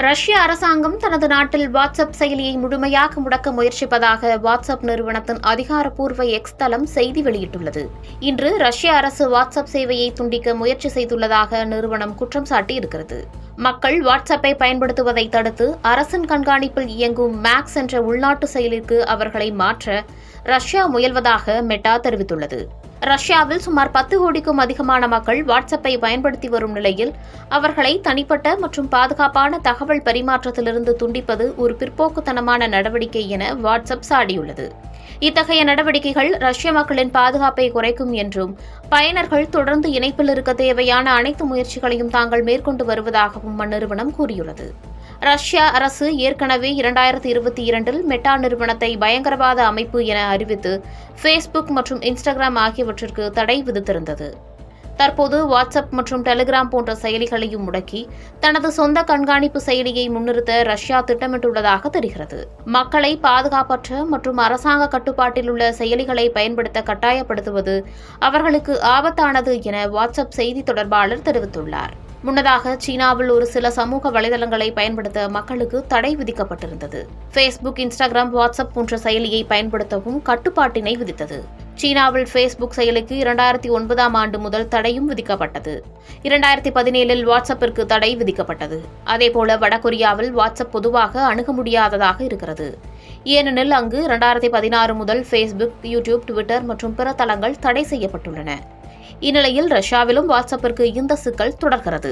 ரஷ்ய அரசாங்கம் தனது நாட்டில் வாட்ஸ்அப் செயலியை முழுமையாக முடக்க முயற்சிப்பதாக வாட்ஸ்அப் நிறுவனத்தின் அதிகாரப்பூர்வ எக்ஸ் தளம் செய்தி வெளியிட்டுள்ளது. இன்று ரஷ்ய அரசு வாட்ஸ்அப் சேவையை துண்டிக்க முயற்சி செய்துள்ளதாக நிறுவனம் குற்றம் சாட்டியிருக்கிறது. மக்கள் வாட்ஸ்அப்பை பயன்படுத்துவதை தடுத்து அரசின் கண்காணிப்பில் இயங்கும் மேக்ஸ் என்ற உள்நாட்டு செயலிற்கு அவர்களை மாற்ற ரஷ்யா முயல்வதாக மெட்டா தெரிவித்துள்ளது. ரஷ்யாவில் சுமார் 10 கோடிக்கும் அதிகமான மக்கள் வாட்ஸ்அப்பை பயன்படுத்தி வரும் நிலையில் அவர்களை தனிப்பட்ட மற்றும் பாதுகாப்பான தகவல் பரிமாற்றத்திலிருந்து துண்டிப்பது ஒரு பிற்போக்குத்தனமான நடவடிக்கை என வாட்ஸ்அப் சாடியுள்ளது. இத்தகைய நடவடிக்கைகள் ரஷ்ய மக்களின் பாதுகாப்பை குறைக்கும் என்றும் பயனர்கள் தொடர்ந்து இணைப்பில் இருக்க தேவையான அனைத்து முயற்சிகளையும் தாங்கள் மேற்கொண்டு வருவதாகவும் அந்நிறுவனம் கூறியுள்ளது. ரஷ்ய அரசு ஏற்கனவே 2022 மெட்டா நிறுவனத்தை பயங்கரவாத அமைப்பு என அறிவித்து ஃபேஸ்புக் மற்றும் இன்ஸ்டாகிராம் ஆகியவற்றிற்கு தடை விதித்திருந்தது. தற்போது வாட்ஸ்அப் மற்றும் டெலிகிராம் போன்ற செயலிகளையும் முடக்கி தனது சொந்த கண்காணிப்பு செயலியை முன்னிறுத்த ரஷ்யா திட்டமிட்டுள்ளதாக தெரிகிறது. மக்களை பாதுகாப்பற்ற மற்றும் அரசாங்க கட்டுப்பாட்டில் உள்ள செயலிகளை பயன்படுத்த கட்டாயப்படுத்துவது அவர்களுக்கு ஆபத்தானது என வாட்ஸ்அப் செய்தி தொடர்பாளர் தெரிவித்துள்ளார். முன்னதாக சீனாவில் ஒரு சில சமூக வலைதளங்களை பயன்படுத்த மக்களுக்கு தடை விதிக்கப்பட்டிருந்தது. ஃபேஸ்புக், இன்ஸ்டாகிராம், வாட்ஸ்அப் போன்ற செயலியை பயன்படுத்தவும் கட்டுப்பாட்டினை விதித்தது. சீனாவில் ஃபேஸ்புக் செயலிக்கு 2009ஆம் ஆண்டு முதல் தடையும் விதிக்கப்பட்டது. 2017இல் வாட்ஸ்அப்பிற்கு தடை விதிக்கப்பட்டது. அதேபோல வடகொரியாவில் வாட்ஸ்அப் பொதுவாக அணுக முடியாததாக இருக்கிறது. ஏனெனில் அங்கு 2016 முதல் ஃபேஸ்புக், யூடியூப், ட்விட்டர் மற்றும் பிற தளங்கள் தடை செய்யப்பட்டுள்ளன. இந்நிலையில் ரஷ்யாவிலும் வாட்ஸ்அப்பிற்கு இந்த சிக்கல் தொடர்கிறது.